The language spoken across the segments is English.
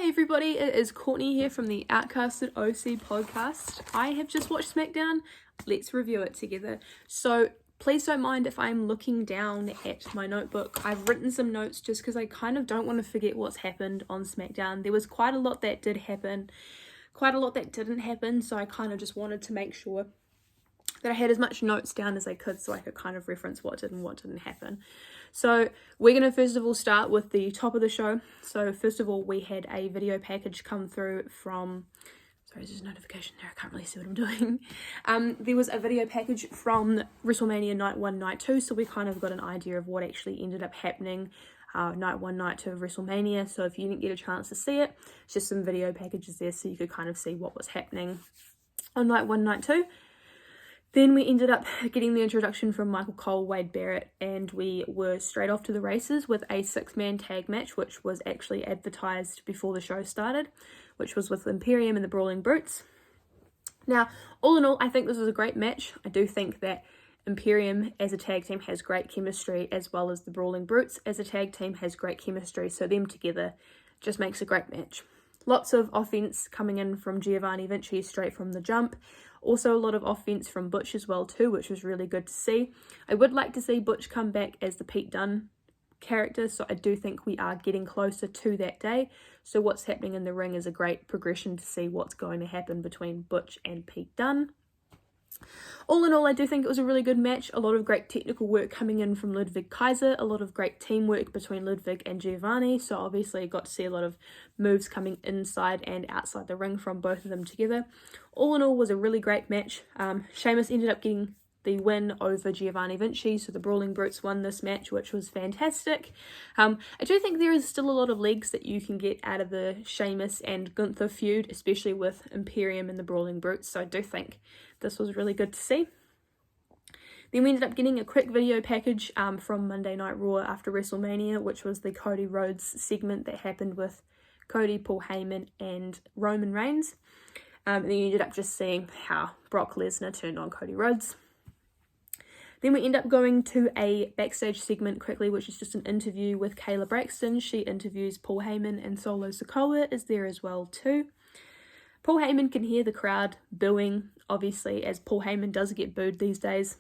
Hi everybody, it is Courtney here from the Outcasted OC Podcast. I have just watched Smackdown. Let's review it together. So please don't mind if I'm looking down at my notebook. I've written some notes just because I kind of don't want to forget what's happened on Smackdown. There was quite a lot that did happen, quite a lot that didn't happen, so I kind of just wanted to make sure that I had as much notes down as I could so I could kind of reference what did and what didn't happen. So we're going to first of all start with the top of the show. So first of all, we had a video package come through from, sorry, there's a notification there, I can't really see what I'm doing. There was a video package from WrestleMania Night 1, Night 2, so we kind of got an idea of what actually ended up happening Night 1, Night 2 of WrestleMania. So if you didn't get a chance to see it, it's just some video packages there so you could kind of see what was happening on Night 1, Night 2. Then we ended up getting the introduction from Michael Cole, Wade Barrett, and we were straight off to the races with a 6-man tag match, which was actually advertised before the show started, which was with Imperium and the Brawling Brutes. Now, all in all, I think this was a great match. I do think that Imperium as a tag team has great chemistry, as well as the Brawling Brutes as a tag team has great chemistry, so them together just makes a great match. Lots of offense coming in from Giovanni Vinci straight from the jump. Also a lot of offense from Butch as well too, which was really good to see. I would like to see Butch come back as the Pete Dunne character, so I do think we are getting closer to that day. So what's happening in the ring is a great progression to see what's going to happen between Butch and Pete Dunne. All in all, I do think it was a really good match. A lot of great technical work coming in from Ludwig Kaiser, a lot of great teamwork between Ludwig and Giovanni, so obviously got to see a lot of moves coming inside and outside the ring from both of them together. All in all, was a really great match. Sheamus ended up getting the win over Giovanni Vinci, so the Brawling Brutes won this match, which was fantastic. I do think there is still a lot of legs that you can get out of the Sheamus and Gunther feud, especially with Imperium and the Brawling Brutes, so I do think this was really good to see. Then we ended up getting a quick video package from Monday Night Raw after WrestleMania, which was the Cody Rhodes segment that happened with Cody, Paul Heyman and Roman Reigns. And then you ended up just seeing how Brock Lesnar turned on Cody Rhodes. Then we end up going to a backstage segment quickly, which is just an interview with Kayla Braxton. She interviews Paul Heyman, and Solo Sikoa is there as well too. Paul Heyman can hear the crowd booing, obviously, as Paul Heyman does get booed these days.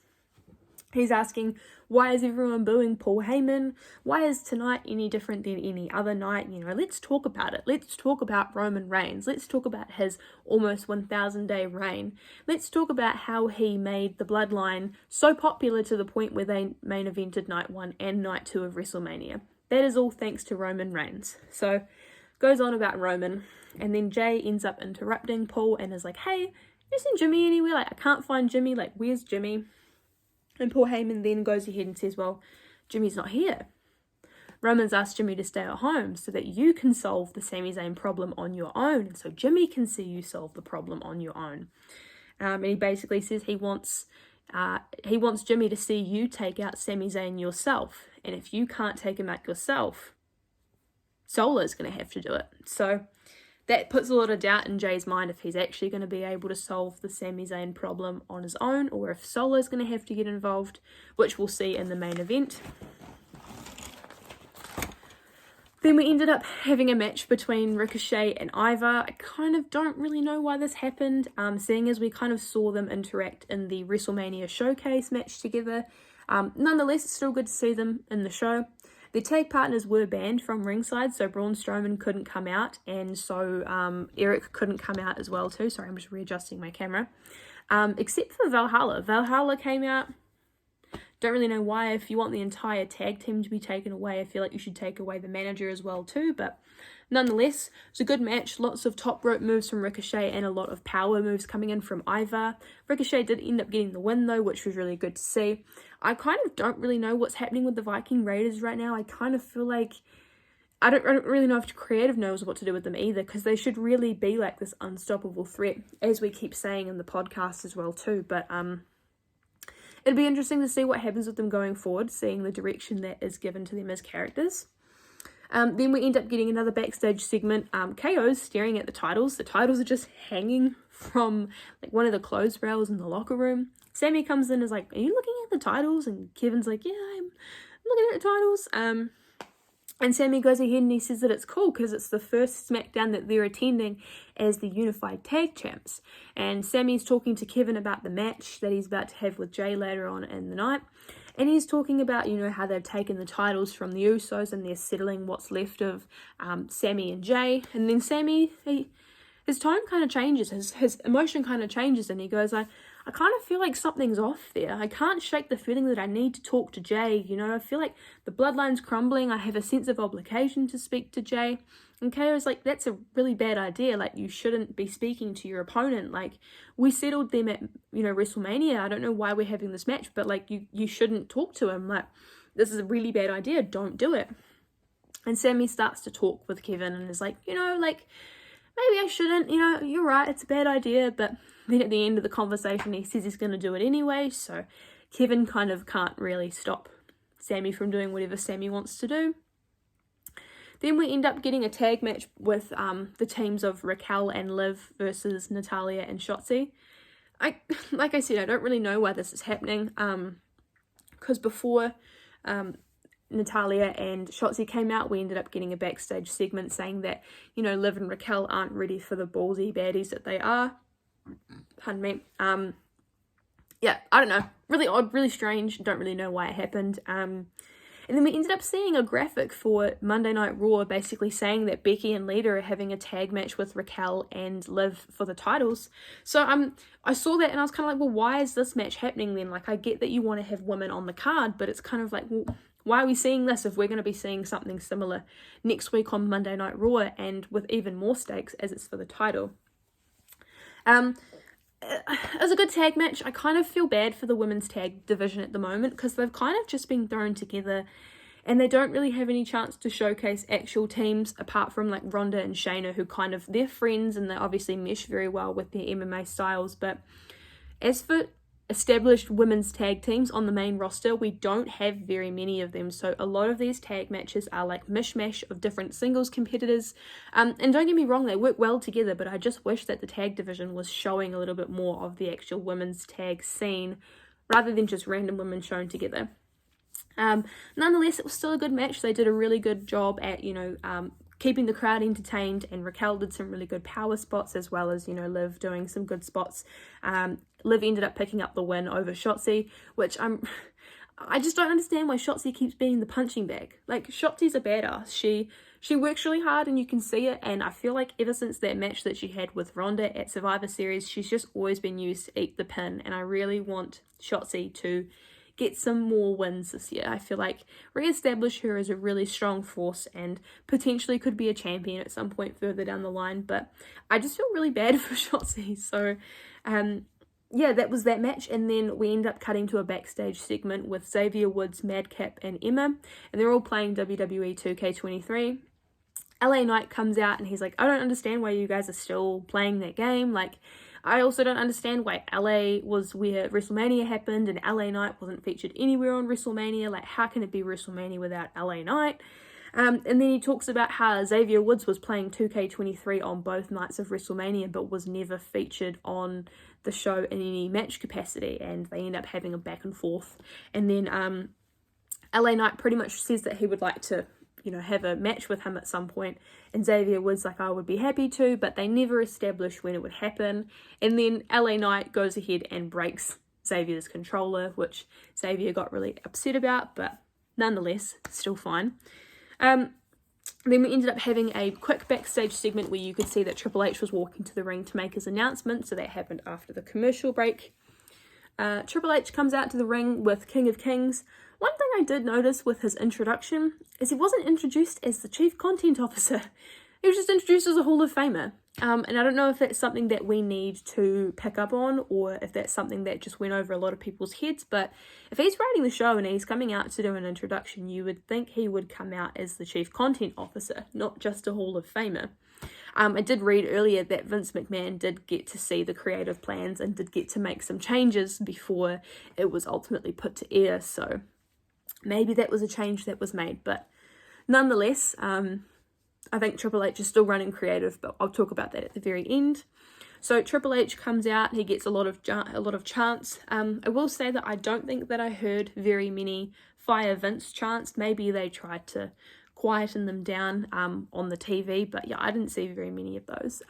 He's asking, why is everyone booing Paul Heyman? Why is tonight any different than any other night? You know, let's talk about it. Let's talk about Roman Reigns. Let's talk about his almost 1,000-day reign. Let's talk about how he made the Bloodline so popular to the point where they main evented Night 1 and Night 2 of WrestleMania. That is all thanks to Roman Reigns. So, goes on about Roman, and then Jay ends up interrupting Paul and is like, hey, you seen Jimmy anywhere? Like, I can't find Jimmy. Like, where's Jimmy? And Paul Heyman then goes ahead and says, well, Jimmy's not here. Roman's asked Jimmy to stay at home so that you can solve the Sami Zayn problem on your own. And so Jimmy can see you solve the problem on your own. And he basically says he wants Jimmy to see you take out Sami Zayn yourself. And if you can't take him out yourself, Solo's going to have to do it. So that puts a lot of doubt in Jay's mind if he's actually going to be able to solve the Sami Zayn problem on his own, or if Solo's going to have to get involved, which we'll see in the main event. Then we ended up having a match between Ricochet and Ivar. I kind of don't really know why this happened, seeing as we kind of saw them interact in the WrestleMania Showcase match together. Nonetheless, it's still good to see them in the show. Their tag partners were banned from ringside, so Braun Strowman couldn't come out, and so Eric couldn't come out as well too. Sorry, I'm just readjusting my camera. Except for Valhalla. Valhalla came out. Don't really know why. If you want the entire tag team to be taken away, I feel like you should take away the manager as well too, but nonetheless, it's a good match. Lots of top rope moves from Ricochet and a lot of power moves coming in from Ivar. Ricochet did end up getting the win though, which was really good to see. I kind of don't really know what's happening with the Viking Raiders right now. I kind of feel like I don't really know if creative knows what to do with them either, because they should really be like this unstoppable threat, as we keep saying in the podcast as well too. But it'd be interesting to see what happens with them going forward, seeing the direction that is given to them as characters. Then we end up getting another backstage segment. KO's staring at the titles. The titles are just hanging from like one of the clothes rails in the locker room. Sammy comes in and is like, are you looking at the titles? And Kevin's like, yeah, I'm looking at the titles. And Sammy goes ahead and he says that it's cool because it's the first SmackDown that they're attending as the Unified Tag Champs. And Sammy's talking to Kevin about the match that he's about to have with Jay later on in the night. And he's talking about, how they've taken the titles from the Usos and they're settling what's left of Sammy and Jay. And then Sammy, his tone kind of changes, his emotion kind of changes, and he goes, I kind of feel like something's off there. I can't shake the feeling that I need to talk to Jay. I feel like the bloodline's crumbling. I have a sense of obligation to speak to Jay. And KO's like, that's a really bad idea. Like, you shouldn't be speaking to your opponent. Like, we settled them at, WrestleMania. I don't know why we're having this match, but like, you shouldn't talk to him. Like, this is a really bad idea. Don't do it. And Sammy starts to talk with Kevin and is like, maybe I shouldn't, you're right, it's a bad idea, but then at the end of the conversation, he says he's going to do it anyway, so Kevin kind of can't really stop Sammy from doing whatever Sammy wants to do. Then we end up getting a tag match with the teams of Raquel and Liv versus Natalya and Shotzi. Like I said, I don't really know why this is happening, because before Natalya and Shotzi came out, we ended up getting a backstage segment saying that, Liv and Raquel aren't ready for the ballsy baddies that they are. Pardon me. Yeah, I don't know. Really odd, really strange. Don't really know why it happened. And then we ended up seeing a graphic for Monday Night Raw basically saying that Becky and Lita are having a tag match with Raquel and Liv for the titles. So I saw that and I was kind of like, well, why is this match happening then? Like, I get that you want to have women on the card, but it's kind of like, well, why are we seeing this if we're going to be seeing something similar next week on Monday Night Raw and with even more stakes as it's for the title? It was a good tag match. I kind of feel bad for the women's tag division at the moment because they've kind of just been thrown together and they don't really have any chance to showcase actual teams apart from like Ronda and Shayna, who kind of, they're friends and they obviously mesh very well with their MMA styles. But as for established women's tag teams on the main roster, we don't have very many of them, so a lot of these tag matches are like mishmash of different singles competitors, and don't get me wrong, they work well together, but I just wish that the tag division was showing a little bit more of the actual women's tag scene rather than just random women shown together. Nonetheless, it was still a good match. They did a really good job at keeping the crowd entertained, and Raquel did some really good power spots as well as, Liv doing some good spots. Liv ended up picking up the win over Shotzi, which I just don't understand why Shotzi keeps being the punching bag. Like, Shotzi's a badass. She works really hard and you can see it, and I feel like ever since that match that she had with Ronda at Survivor Series, she's just always been used to eat the pin, and I really want Shotzi to get some more wins this year. I feel like re-establish her as a really strong force and potentially could be a champion at some point further down the line, but I just feel really bad for Shotzi. So yeah, that was that match, and then we end up cutting to a backstage segment with Xavier Woods, Madcap and Emma, and they're all playing WWE 2K23. LA Knight comes out and he's like, I don't understand why you guys are still playing that game. Like, I also don't understand why LA was where WrestleMania happened and LA Knight wasn't featured anywhere on WrestleMania. Like, how can it be WrestleMania without LA Knight? And then he talks about how Xavier Woods was playing 2K23 on both nights of WrestleMania but was never featured on the show in any match capacity, and they end up having a back and forth. And then LA Knight pretty much says that he would like to have a match with him at some point, and Xavier Woods like, I would be happy to, but they never established when it would happen. And then LA Knight goes ahead and breaks Xavier's controller, which Xavier got really upset about, but nonetheless still fine. Then we ended up having a quick backstage segment where you could see that Triple H was walking to the ring to make his announcement, so that happened after the commercial break. Triple H comes out to the ring with King of Kings. One thing I did notice with his introduction is he wasn't introduced as the Chief Content Officer. He was just introduced as a Hall of Famer. And I don't know if that's something that we need to pick up on, or if that's something that just went over a lot of people's heads. But if he's writing the show and he's coming out to do an introduction, you would think he would come out as the Chief Content Officer, not just a Hall of Famer. I did read earlier that Vince McMahon did get to see the creative plans and did get to make some changes before it was ultimately put to air. So maybe that was a change that was made. But nonetheless, I think Triple H is still running creative, but I'll talk about that at the very end. So Triple H comes out, he gets a lot of chants. I will say that I don't think that I heard very many Fire Vince chants. Maybe they tried to quieten them down on the TV, but yeah, I didn't see very many of those.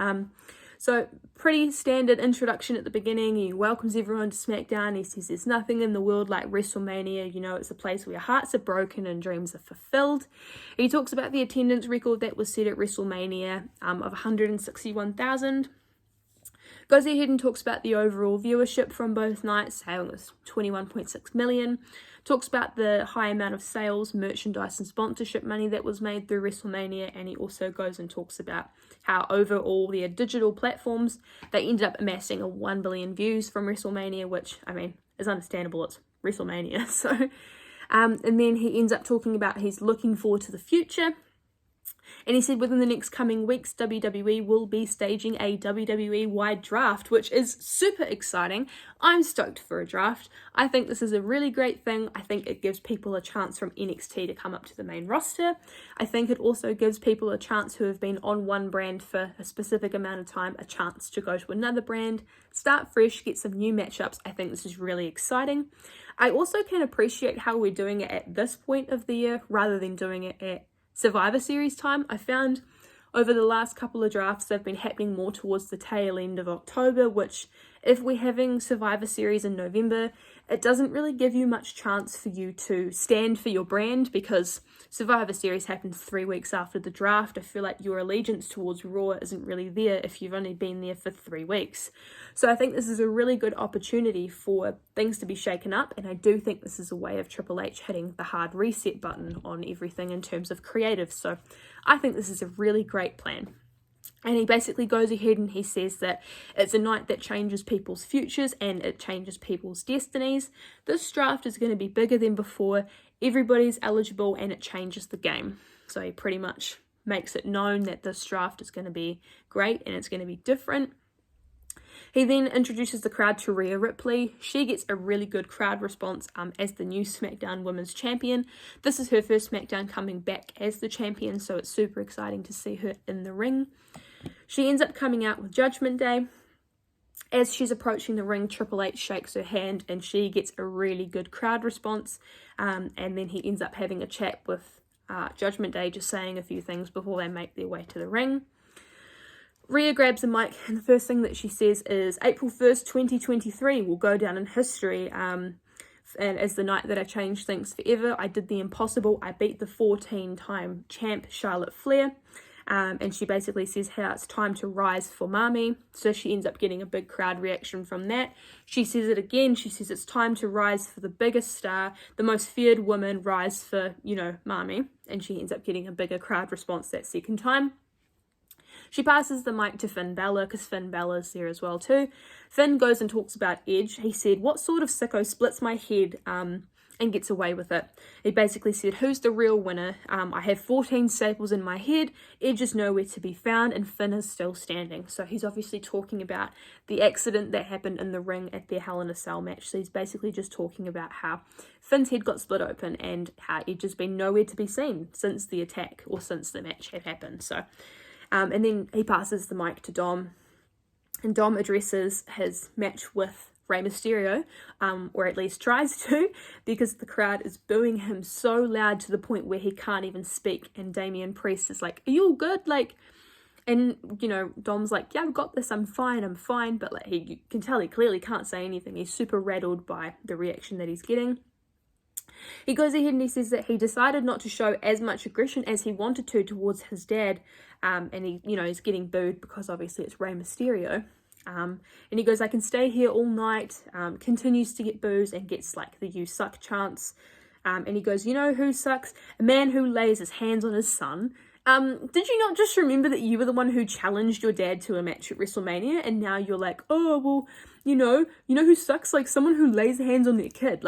So pretty standard introduction at the beginning. He welcomes everyone to SmackDown. He says there's nothing in the world like WrestleMania. You know, it's a place where hearts are broken and dreams are fulfilled. He talks about the attendance record that was set at WrestleMania of 161,000. Goes ahead and talks about the overall viewership from both nights, how it was 21.6 million. Talks about the high amount of sales, merchandise and sponsorship money that was made through WrestleMania, and he also goes and talks about how over all their digital platforms, they ended up amassing 1 billion views from WrestleMania, which, I mean, is understandable, it's WrestleMania. So, and then he ends up talking about he's looking forward to the future. And he said within the next coming weeks, WWE will be staging a WWE-wide draft, which is super exciting. I'm stoked for a draft. I think this is a really great thing. I think it gives people a chance from NXT to come up to the main roster. I think it also gives people a chance who have been on one brand for a specific amount of time, a chance to go to another brand, start fresh, get some new matchups. I think this is really exciting. I also can appreciate how we're doing it at this point of the year rather than doing it at Survivor Series time. I found over the last couple of drafts they've been happening more towards the tail end of October, which if we're having Survivor Series in November, it doesn't really give you much chance for you to stand for your brand, because Survivor Series happens 3 weeks after the draft. I feel like your allegiance towards Raw isn't really there if you've only been there for 3 weeks. So I think this is a really good opportunity for things to be shaken up, and I do think this is a way of Triple H hitting the hard reset button on everything in terms of creative. So I think this is a really great plan. And he basically goes ahead and he says that it's a night that changes people's futures and it changes people's destinies. This draft is going to be bigger than before. Everybody's eligible and it changes the game. So he pretty much makes it known that this draft is going to be great and it's going to be different. He then introduces the crowd to Rhea Ripley. She gets a really good crowd response as the new SmackDown Women's Champion. This is her first SmackDown coming back as the champion, so it's super exciting to see her in the ring. She ends up coming out with Judgment Day. As she's approaching the ring, Triple H shakes her hand and she gets a really good crowd response. And then he ends up having a chat with Judgment Day, just saying a few things before they make their way to the ring. Rhea grabs a mic and the first thing that she says is April 1st, 2023 will go down in history and as the night that I changed things forever. I did the impossible. I beat the 14-time champ Charlotte Flair. And she basically says how it's time to rise for Mami. So she ends up getting a big crowd reaction from that. She says it again. She says it's time to rise for the biggest star, the most feared woman, rise for, Mami. And she ends up getting a bigger crowd response that second time. She passes the mic to Finn Balor because Finn Balor's there as well too. Finn goes and talks about Edge. He said, what sort of sicko splits my head and gets away with it? He basically said, who's the real winner? I have 14 staples in my head. Edge is nowhere to be found and Finn is still standing. So he's obviously talking about the accident that happened in the ring at their Hell in a Cell match. So he's basically just talking about how Finn's head got split open and how Edge has been nowhere to be seen since the attack or since the match had happened. So and then he passes the mic to Dom, and Dom addresses his match with Rey Mysterio, or at least tries to, because the crowd is booing him so loud to the point where he can't even speak, and Damian Priest is like, are you all good? And Dom's like, yeah, I've got this, I'm fine, but you can tell he clearly can't say anything. He's super rattled by the reaction that he's getting. He goes ahead and he says that he decided not to show as much aggression as he wanted to towards his dad, and he's getting booed because obviously it's Rey Mysterio. And he goes, I can stay here all night, continues to get boos and gets the you suck chants. And he goes, you know who sucks? A man who lays his hands on his son. Did you not just remember that you were the one who challenged your dad to a match at WrestleMania? And now you're like, oh, well, you know who sucks? Someone who lays hands on their kid.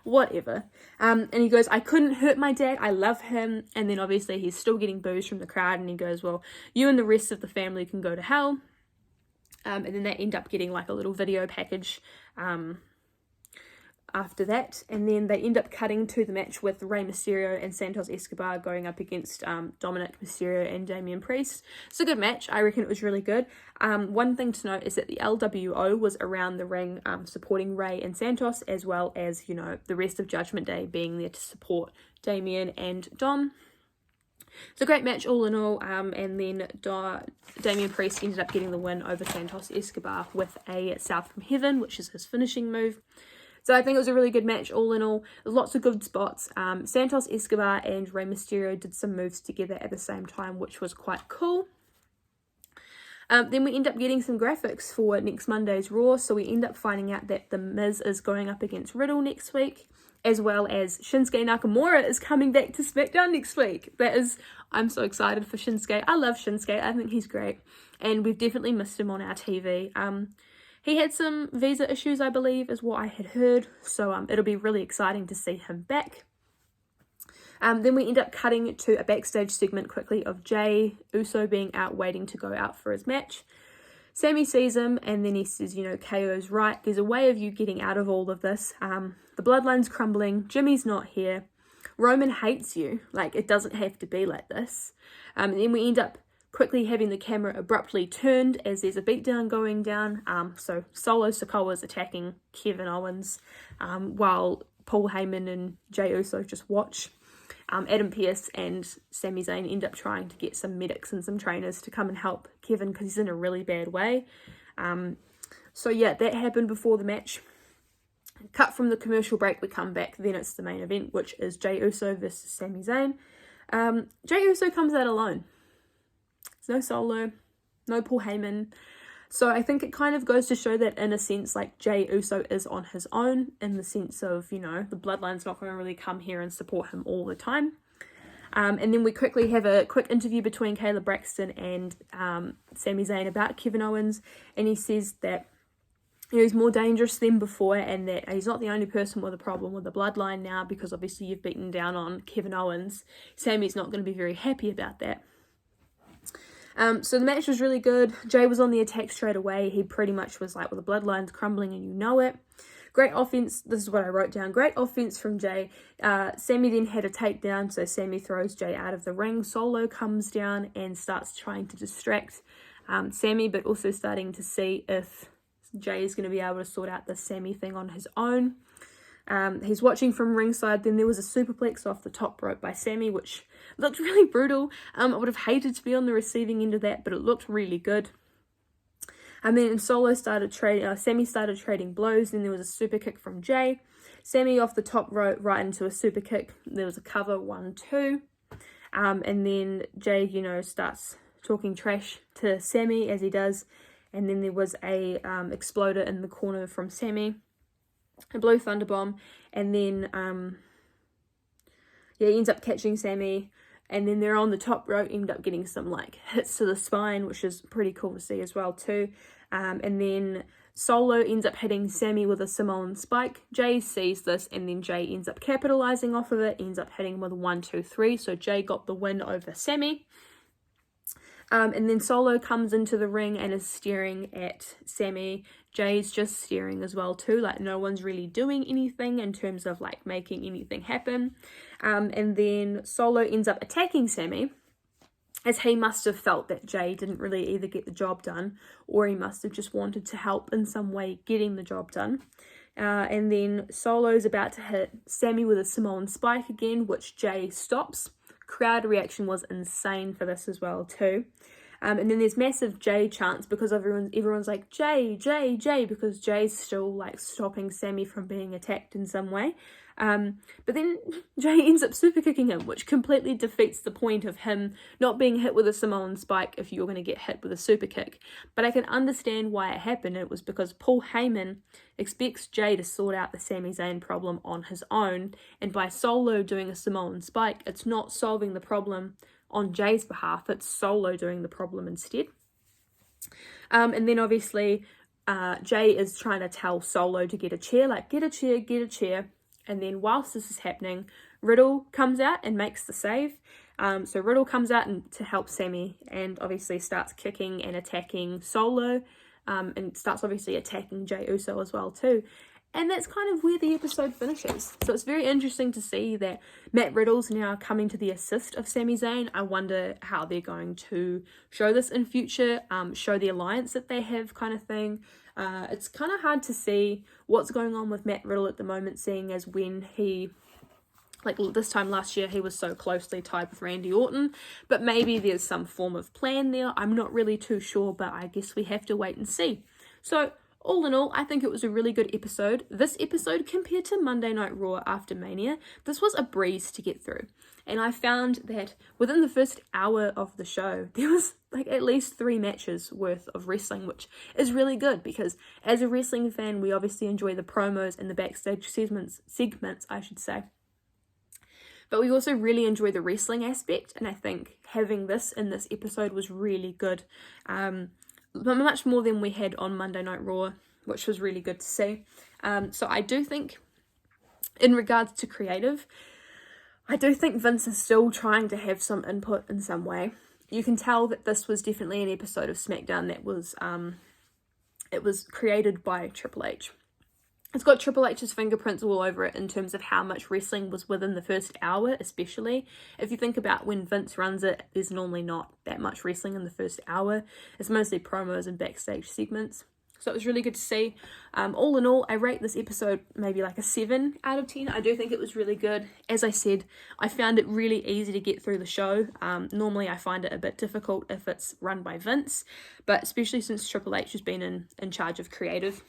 Whatever. And he goes, I couldn't hurt my dad. I love him. And then obviously he's still getting boos from the crowd. And he goes, well, you and the rest of the family can go to hell. And then they end up getting a little video package after that. And then they end up cutting to the match with Rey Mysterio and Santos Escobar going up against Dominic Mysterio and Damian Priest. It's a good match. I reckon it was really good. One thing to note is that the LWO was around the ring supporting Rey and Santos, as well as, the rest of Judgment Day being there to support Damian and Dom. It's a great match all in all, and then Damian Priest ended up getting the win over Santos Escobar with a South from Heaven, which is his finishing move. So I think it was a really good match all in all. There's lots of good spots. Santos Escobar and Rey Mysterio did some moves together at the same time, which was quite cool. Then we end up getting some graphics for next Monday's Raw. So we end up finding out that The Miz is going up against Riddle next week, as well as Shinsuke Nakamura is coming back to SmackDown next week. I'm so excited for Shinsuke. I love Shinsuke. I think he's great. And we've definitely missed him on our TV. He had some visa issues, I believe, is what I had heard. So it'll be really exciting to see him back. Then we end up cutting to a backstage segment quickly of Jay Uso being out waiting to go out for his match. Sammy sees him and then he says, KO's right. There's a way of you getting out of all of this. The bloodline's crumbling. Jimmy's not here. Roman hates you. It doesn't have to be like this. And then we end up quickly having the camera abruptly turned as there's a beatdown going down. So Solo Sikoa's attacking Kevin Owens while Paul Heyman and Jey Uso just watch. Adam Pearce and Sami Zayn end up trying to get some medics and some trainers to come and help Kevin because he's in a really bad way. So yeah, that happened before the match. Cut from the commercial break, we come back, then it's the main event, which is Jey Uso versus Sami Zayn. Jey Uso comes out alone. There's no Solo, no Paul Heyman. So I think it kind of goes to show that in a sense, Jey Uso is on his own in the sense of, the bloodline's not going to really come here and support him all the time. And then we quickly have a quick interview between Kayla Braxton and Sami Zayn about Kevin Owens. And he says that he's more dangerous than before and that he's not the only person with a problem with the bloodline now because obviously you've beaten down on Kevin Owens. Sami's not going to be very happy about that. So the match was really good. Jay was on the attack straight away. He pretty much was like, well, the bloodline's crumbling and you know it. Great offense. This is what I wrote down. Great offense from Jay. Sami then had a takedown, so Sami throws Jay out of the ring. Solo comes down and starts trying to distract Sami, but also starting to see if Jay is going to be able to sort out the Sami thing on his own. He's watching from ringside. Then there was a superplex off the top rope by Sami, which looked really brutal. I would have hated to be on the receiving end of that, but it looked really good. And then Sami started trading blows. Then there was a super kick from Jay. Sami off the top rope right into a super kick. There was a cover 1-2. And then Jay, starts talking trash to Sami as he does. And then there was a exploder in the corner from Sami. A blue thunderbomb, and then he ends up catching Sami, and then they're on the top rope, end up getting some hits to the spine, which is pretty cool to see as well too. And then Solo ends up hitting Sami with a Samoan spike. Jay sees this, and then Jay ends up capitalizing off of it, ends up hitting him with a 1-2-3. So Jay got the win over Sami. And then Solo comes into the ring and is staring at Sami. Jay's just staring as well too, no one's really doing anything in terms of making anything happen. And then Solo ends up attacking Sami, as he must have felt that Jay didn't really either get the job done or he must have just wanted to help in some way getting the job done. And then Solo's about to hit Sami with a Samoan spike again, which Jay stops. Crowd reaction was insane for this as well too. And then there's massive Jay chants because everyone's like, Jay, Jay, Jay, because Jay's still stopping Sami from being attacked in some way. But then Jay ends up super kicking him, which completely defeats the point of him not being hit with a Samoan spike if you're going to get hit with a super kick. But I can understand why it happened. It was because Paul Heyman expects Jay to sort out the Sami Zayn problem on his own, and by Solo doing a Samoan spike, it's not solving the problem on Jay's behalf, it's Solo doing the problem instead. And then obviously Jay is trying to tell Solo to get a chair, get a chair, get a chair. And then whilst this is happening, Riddle comes out and makes the save. So Riddle comes out to help Sami and obviously starts kicking and attacking Solo, and starts obviously attacking Jey Uso as well too. And that's kind of where the episode finishes. So it's very interesting to see that Matt Riddle's now coming to the assist of Sami Zayn. I wonder how they're going to show this in future, show the alliance that they have kind of thing. It's kind of hard to see what's going on with Matt Riddle at the moment, seeing as when he Like this time last year, he was so closely tied with Randy Orton, but maybe there's some form of plan there. I'm not really too sure, but I guess we have to wait and see. So all in all, I think it was a really good episode. This episode, compared to Monday Night Raw after Mania, this was a breeze to get through. And I found that within the first hour of the show, there was like at least 3 matches worth of wrestling, which is really good because as a wrestling fan, we obviously enjoy the promos and the backstage segments, I should say. But we also really enjoy the wrestling aspect, and I think having this in this episode was really good. Much more than we had on Monday Night Raw, which was really good to see. So I do think, in regards to creative, I do think Vince is still trying to have some input in some way. You can tell that this was definitely an episode of SmackDown that was, it was created by Triple H. It's got Triple H's fingerprints all over it in terms of how much wrestling was within the first hour, especially. If you think about when Vince runs it, there's normally not that much wrestling in the first hour. It's mostly promos and backstage segments. So it was really good to see. All in all, I rate this episode maybe like a 7 out of 10. I do think it was really good. As I said, I found it really easy to get through the show. Normally I find it a bit difficult if it's run by Vince, but especially since Triple H has been in charge of creative,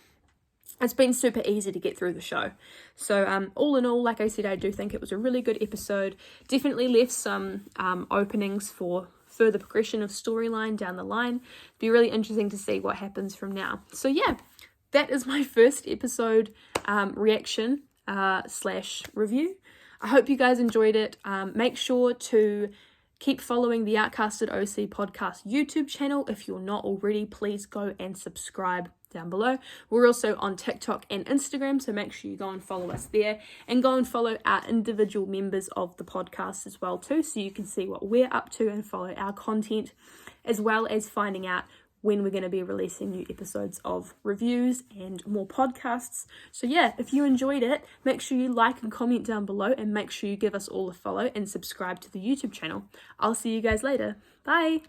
it's been super easy to get through the show. So all in all, like I said, I do think it was a really good episode. Definitely left some openings for further progression of storyline down the line. It'd be really interesting to see what happens from now. So yeah, that is my first episode reaction / review. I hope you guys enjoyed it. Make sure to keep following the Outcasted OC Podcast YouTube channel. If you're not already, please go and subscribe down below. We're also on TikTok and Instagram, so make sure you go and follow us there, and go and follow our individual members of the podcast as well too, so you can see what we're up to and follow our content, as well as finding out when we're going to be releasing new episodes of reviews and more podcasts. So yeah, if you enjoyed it, make sure you like and comment down below, and make sure you give us all a follow and subscribe to the YouTube channel. I'll see you guys later. Bye!